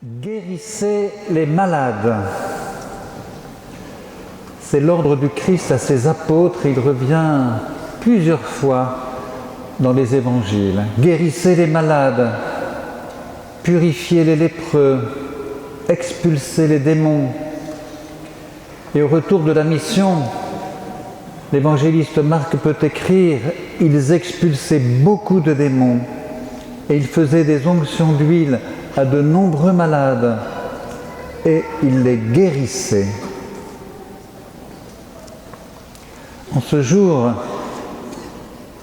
Guérissez les malades. C'est l'ordre du Christ à ses apôtres, il revient plusieurs fois dans les évangiles. Guérissez les malades, purifiez les lépreux, expulsez les démons. Et au retour de la mission, l'évangéliste Marc peut écrire « Ils expulsaient beaucoup de démons et ils faisaient des onctions d'huile à de nombreux malades et ils les guérissaient. » En ce jour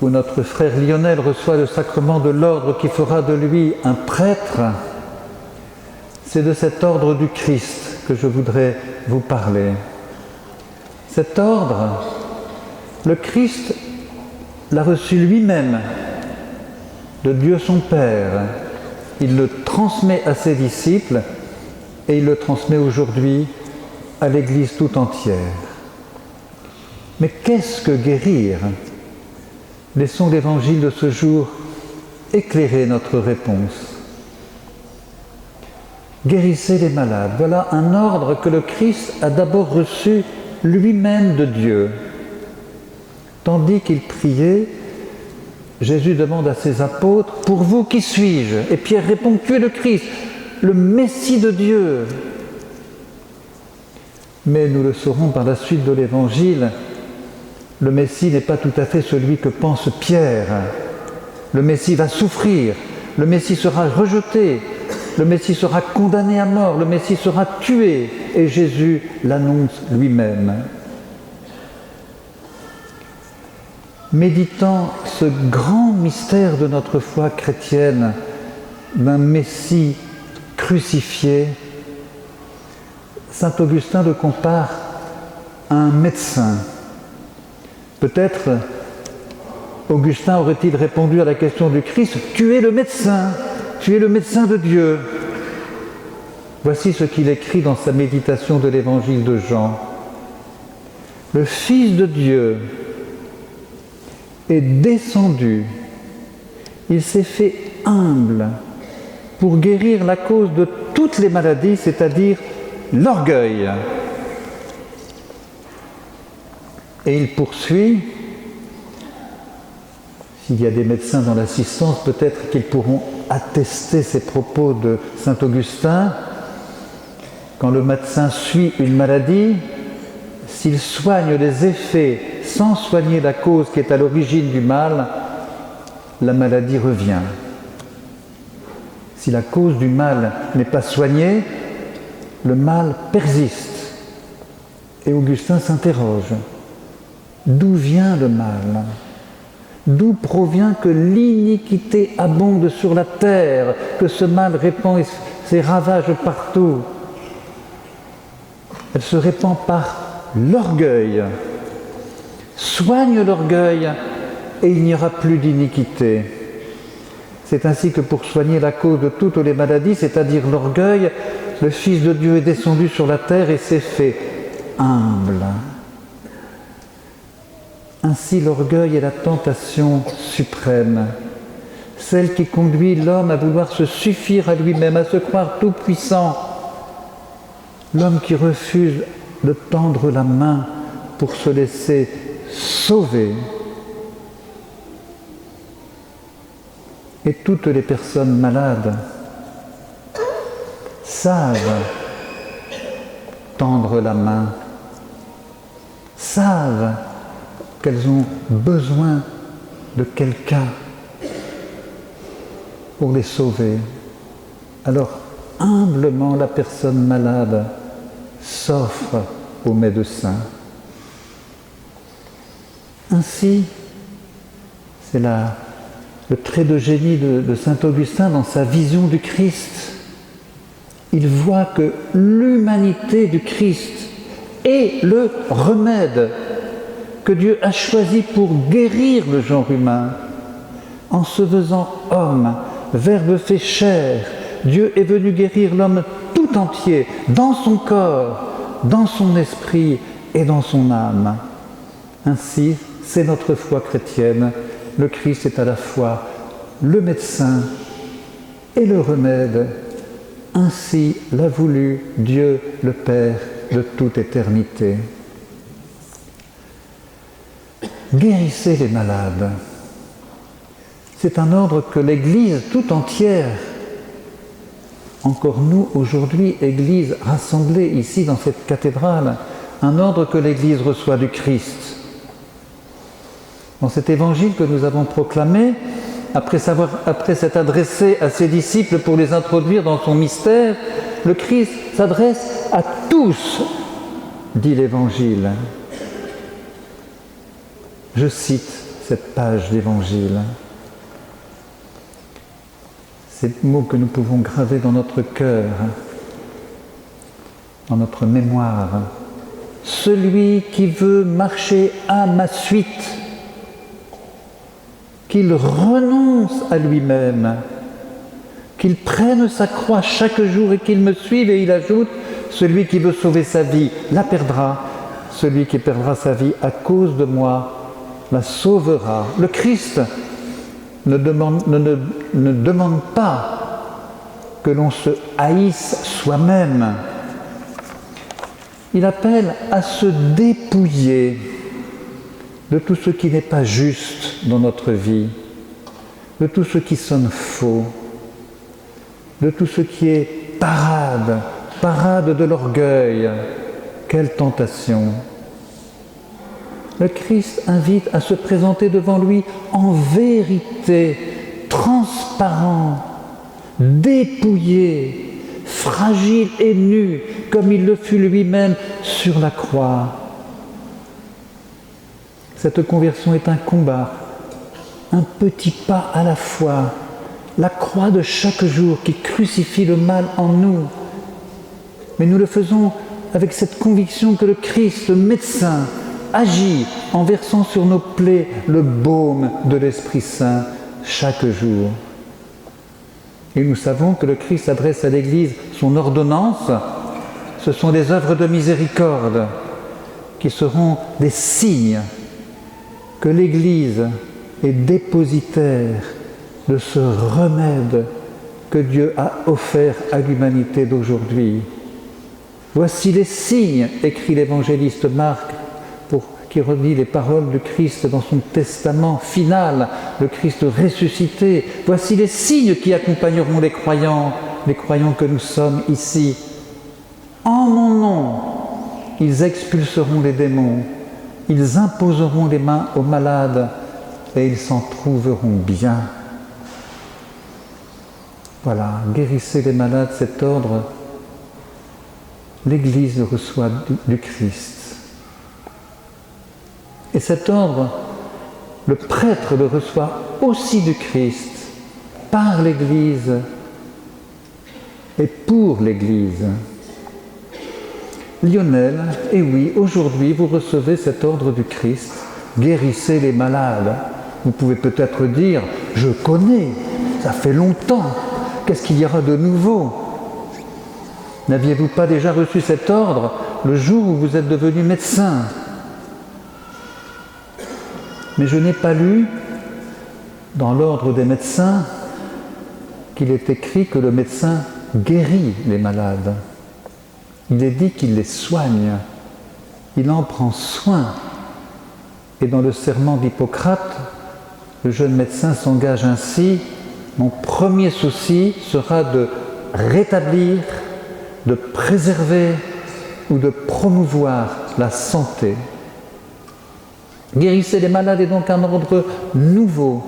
où notre frère Lionel reçoit le sacrement de l'ordre qui fera de lui un prêtre, c'est de cet ordre du Christ que je voudrais vous parler. Cet ordre, le Christ l'a reçu lui-même de Dieu son Père. Il le transmet à ses disciples et il le transmet aujourd'hui à l'Église tout entière. Mais qu'est-ce que guérir ? Laissons l'Évangile de ce jour éclairer notre réponse. Guérissez les malades. Voilà un ordre que le Christ a d'abord reçu lui-même de Dieu. Tandis qu'il priait, Jésus demande à ses apôtres « Pour vous, qui suis-je » Et Pierre répond « Tu es le Christ, le Messie de Dieu. » Mais nous le saurons par la suite de l'Évangile, le Messie n'est pas tout à fait celui que pense Pierre. Le Messie va souffrir, le Messie sera rejeté, le Messie sera condamné à mort, le Messie sera tué, et Jésus l'annonce lui-même. Méditant ce grand mystère de notre foi chrétienne, d'un Messie crucifié, saint Augustin le compare à un médecin. Peut-être Augustin aurait-il répondu à la question du Christ « Tu es le médecin de Dieu ». Voici ce qu'il écrit dans sa méditation de l'évangile de Jean. Le Fils de Dieu est descendu, il s'est fait humble pour guérir la cause de toutes les maladies, c'est-à-dire l'orgueil. Et il poursuit, s'il y a des médecins dans l'assistance, peut-être qu'ils pourront attester ces propos de saint Augustin. Quand le médecin suit une maladie, s'il soigne les effets sans soigner la cause qui est à l'origine du mal, la maladie revient. Si la cause du mal n'est pas soignée, le mal persiste. Et Augustin s'interroge. D'où vient le mal ? D'où provient que l'iniquité abonde sur la terre, que ce mal répand ses ravages partout ? Elle se répand par l'orgueil. Soigne l'orgueil et il n'y aura plus d'iniquité. C'est ainsi que pour soigner la cause de toutes les maladies, c'est-à-dire l'orgueil, le Fils de Dieu est descendu sur la terre et s'est fait humble. Ainsi l'orgueil est la tentation suprême, celle qui conduit l'homme à vouloir se suffire à lui-même, à se croire tout puissant. L'homme qui refuse de tendre la main pour se laisser sauver. Et toutes les personnes malades savent tendre la main, savent qu'elles ont besoin de quelqu'un pour les sauver. Alors, humblement, la personne malade s'offre au médecin. Ainsi, c'est le trait de génie de saint Augustin dans sa vision du Christ. Il voit que l'humanité du Christ est le remède que Dieu a choisi pour guérir le genre humain. En se faisant homme, Verbe fait chair, Dieu est venu guérir l'homme tout entier, dans son corps, dans son esprit et dans son âme. Ainsi, c'est notre foi chrétienne. Le Christ est à la fois le médecin et le remède ainsi l'a voulu Dieu le Père de toute éternité. Guérissez les malades. C'est un ordre que l'Église tout entière, encore nous aujourd'hui, Église rassemblée ici dans cette cathédrale, un ordre que l'Église reçoit du Christ. Dans cet évangile que nous avons proclamé, après s'être adressé à ses disciples pour les introduire dans son mystère, le Christ s'adresse à tous, dit l'Évangile. Je cite cette page d'Évangile. Ces mots que nous pouvons graver dans notre cœur, dans notre mémoire. Celui qui veut marcher à ma suite, qu'il renonce à lui-même, qu'il prenne sa croix chaque jour et qu'il me suive, et il ajoute, celui qui veut sauver sa vie la perdra, celui qui perdra sa vie à cause de moi la sauvera. Le Christ ne demande pas que l'on se haïsse soi-même. Il appelle à se dépouiller de tout ce qui n'est pas juste dans notre vie, de tout ce qui sonne faux, de tout ce qui est parade de l'orgueil. Quelle tentation! Le Christ invite à se présenter devant lui en vérité, transparent, dépouillé, fragile et nu, comme il le fut lui-même sur la croix. Cette conversion est un combat, un petit pas à la fois, la croix de chaque jour qui crucifie le mal en nous. Mais nous le faisons avec cette conviction que le Christ, le médecin, agit en versant sur nos plaies le baume de l'Esprit Saint chaque jour. Et nous savons que le Christ adresse à l'Église son ordonnance. Ce sont des œuvres de miséricorde qui seront des signes que l'Église est dépositaire de ce remède que Dieu a offert à l'humanité d'aujourd'hui. Voici les signes, écrit l'évangéliste Marc, qui redit les paroles du Christ dans son testament final, le Christ ressuscité. Voici les signes qui accompagneront les croyants que nous sommes ici. En mon nom, ils expulseront les démons, ils imposeront les mains aux malades et ils s'en trouveront bien. Voilà, guérissez les malades, cet ordre, l'Église le reçoit du Christ. Et cet ordre, le prêtre le reçoit aussi du Christ, par l'Église et pour l'Église. Lionel, et oui, aujourd'hui vous recevez cet ordre du Christ, guérissez les malades. Vous pouvez peut-être dire, je connais, ça fait longtemps, qu'est-ce qu'il y aura de nouveau? N'aviez-vous pas déjà reçu cet ordre le jour où vous êtes devenu médecin? Mais je n'ai pas lu dans l'ordre des médecins qu'il est écrit que le médecin guérit les malades. Il est dit qu'il les soigne, il en prend soin. Et dans le serment d'Hippocrate, le jeune médecin s'engage ainsi: mon premier souci sera de rétablir, de préserver ou de promouvoir la santé. Guérissez les malades est donc un ordre nouveau.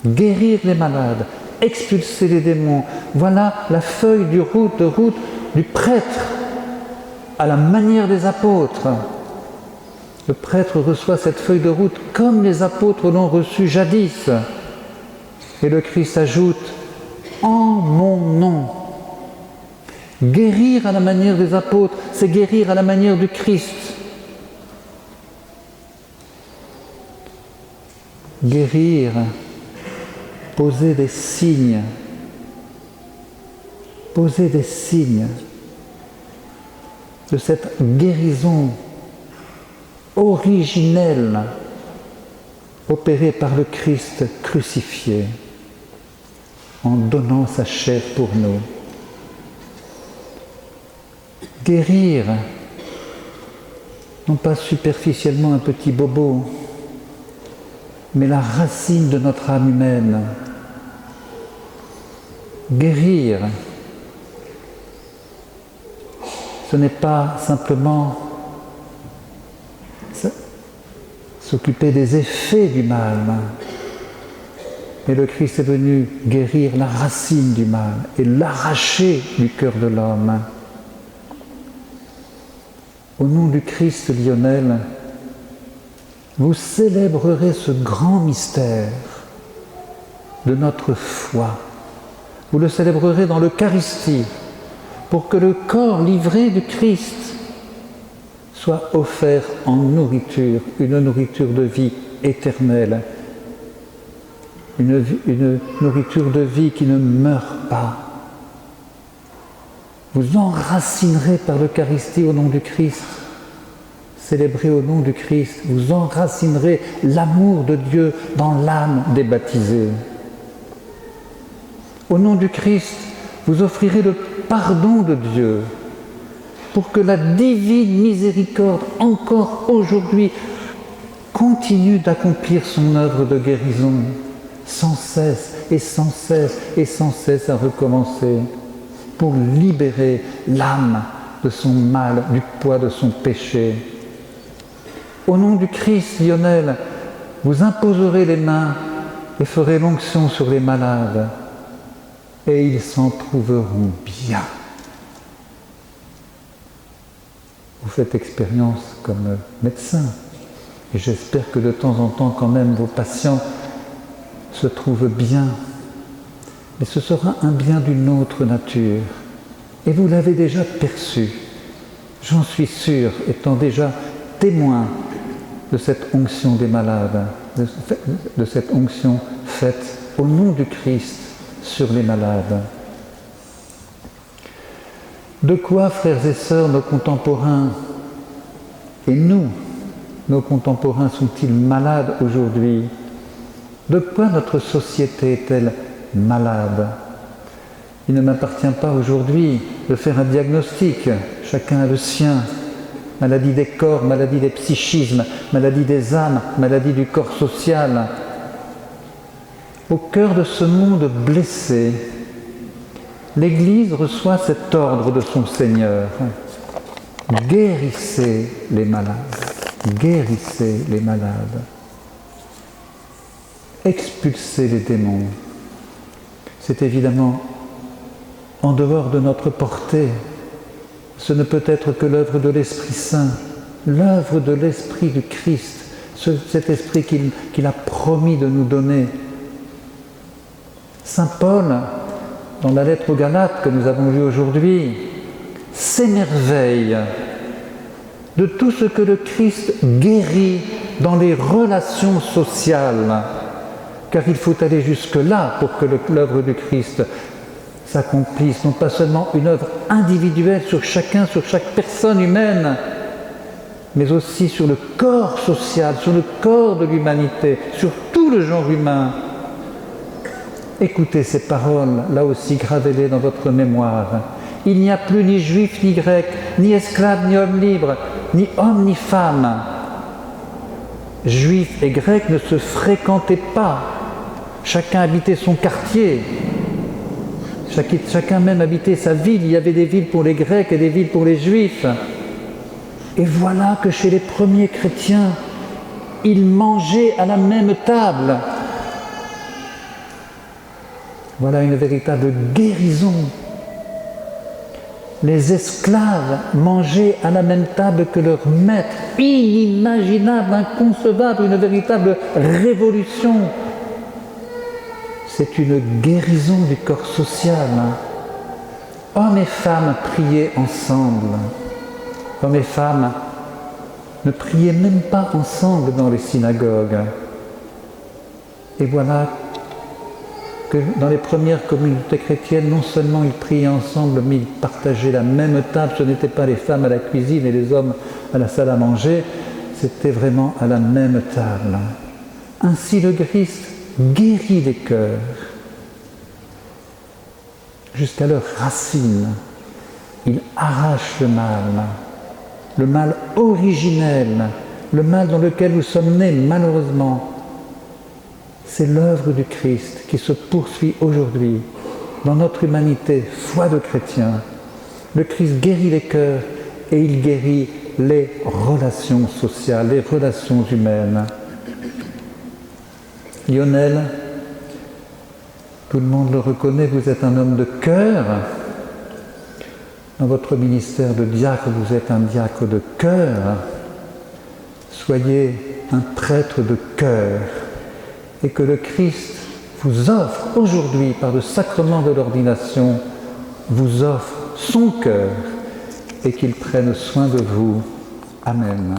Guérir les malades, expulser les démons, voilà la feuille de route du prêtre, à la manière des apôtres. Le prêtre reçoit cette feuille de route comme les apôtres l'ont reçue jadis. Et le Christ ajoute, en mon nom. Guérir à la manière des apôtres, c'est guérir à la manière du Christ. Guérir, poser des signes de cette guérison originelle opérée par le Christ crucifié en donnant sa chair pour nous. Guérir, non pas superficiellement un petit bobo, mais la racine de notre âme humaine. Guérir, ce n'est pas simplement s'occuper des effets du mal, mais le Christ est venu guérir la racine du mal et l'arracher du cœur de l'homme. Au nom du Christ, Lionel, vous célébrerez ce grand mystère de notre foi. Vous le célébrerez dans l'Eucharistie pour que le corps livré du Christ soit offert en nourriture, une nourriture de vie éternelle, une nourriture de vie qui ne meurt pas. Vous enracinerez par l'Eucharistie au nom du Christ, célébrez au nom du Christ, vous enracinerez l'amour de Dieu dans l'âme des baptisés. Au nom du Christ, vous offrirez le pardon de Dieu pour que la divine miséricorde, encore aujourd'hui, continue d'accomplir son œuvre de guérison, sans cesse et sans cesse et sans cesse à recommencer, pour libérer l'âme de son mal, du poids de son péché. Au nom du Christ, Lionel, vous imposerez les mains et ferez l'onction sur les malades, et ils s'en trouveront bien. Vous faites expérience comme médecin, et j'espère que de temps en temps, quand même, vos patients se trouvent bien. Mais ce sera un bien d'une autre nature, et vous l'avez déjà perçu. J'en suis sûr, étant déjà témoin de cette onction des malades, de cette onction faite au nom du Christ sur les malades. De quoi, frères et sœurs, nos contemporains et nous, nos contemporains, sont-ils malades aujourd'hui? De quoi notre société est-elle malade? Il ne m'appartient pas aujourd'hui de faire un diagnostic, chacun a le sien. Maladie des corps, maladie des psychismes, maladie des âmes, maladie du corps social. Au cœur de ce monde blessé, l'Église reçoit cet ordre de son Seigneur. Guérissez les malades, guérissez les malades. Expulsez les démons. C'est évidemment en dehors de notre portée. Ce ne peut être que l'œuvre de l'Esprit Saint, l'œuvre de l'Esprit du Christ, cet Esprit qu'il a promis de nous donner. Saint Paul, dans la lettre aux Galates que nous avons lue aujourd'hui, s'émerveille de tout ce que le Christ guérit dans les relations sociales. Car il faut aller jusque-là pour que l'œuvre du Christ s'accomplisse, non pas seulement une œuvre individuelle sur chacun, sur chaque personne humaine, mais aussi sur le corps social, sur le corps de l'humanité, sur tout le genre humain. Écoutez ces paroles, là aussi gravez-les dans votre mémoire. Il n'y a plus ni juif ni grec, ni esclave ni homme libre, ni homme ni femme. Juifs et grecs ne se fréquentaient pas. Chacun habitait son quartier. Chacun même habitait sa ville. Il y avait des villes pour les Grecs et des villes pour les Juifs. Et voilà que chez les premiers chrétiens, ils mangeaient à la même table. Voilà une véritable guérison. Les esclaves mangeaient à la même table que leurs maîtres. Inimaginable, inconcevable, une véritable révolution. C'est une guérison du corps social. Hommes et femmes priaient ensemble. Hommes et femmes ne priaient même pas ensemble dans les synagogues. Et voilà que dans les premières communautés chrétiennes, non seulement ils priaient ensemble, mais ils partageaient la même table. Ce n'étaient pas les femmes à la cuisine et les hommes à la salle à manger, c'était vraiment à la même table. Ainsi le Christ guérit les cœurs jusqu'à leurs racines. il arrache le mal originel, le mal dans lequel nous sommes nés malheureusement. C'est l'œuvre du Christ qui se poursuit aujourd'hui dans notre humanité, foi de chrétiens. Le Christ guérit les cœurs et il guérit les relations sociales, les relations humaines. Lionel, tout le monde le reconnaît, vous êtes un homme de cœur. Dans votre ministère de diacre, vous êtes un diacre de cœur. Soyez un prêtre de cœur et que le Christ vous offre aujourd'hui, par le sacrement de l'ordination, vous offre son cœur et qu'il prenne soin de vous. Amen.